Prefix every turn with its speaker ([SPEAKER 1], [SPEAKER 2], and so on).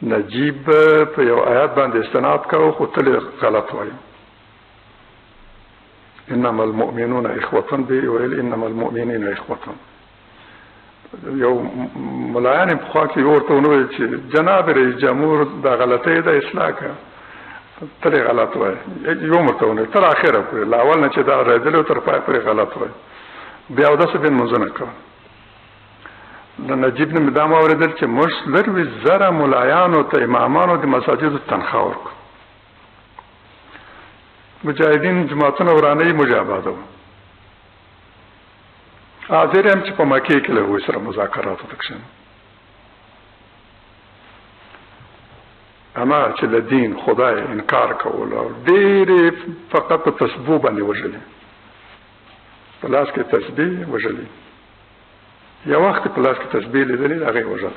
[SPEAKER 1] نجیب په یو آیات باندې استناد کاوه خو تل غلط وایي. انما المؤمنون اخوة به ویل انما المؤمنین اخوة. یو ملایان په خوا کې ورته ونویل چې جناب رئیس جمهور دا غلطۍ ده اصلاح کړه، تل غلط وایي. یو مرته ونویل تر اخره پورې له اول نه چې دا رېدلی تر پای پورې غلط وایي. بیا اودسه بیا لمونځونه کوه. د نجیب نه مې دا واورېدل چې موږ لروي زره ملایانو ته امامانو د مساجدو تنخواه ورکړو. مجاهدین جماعتونه ورانوي موږ آبادوو. حاضر یم چې په مکې کې له هغوی سره مذاکراتو ته کښېنم. اما چې له دین خدای انکار کول او ډېرې فقط په تسبیح باندې وژلې، په لاس کې تسبیح وژلې، یو وخت په لاس کې تسبیح لیدلې هغه یې وژل.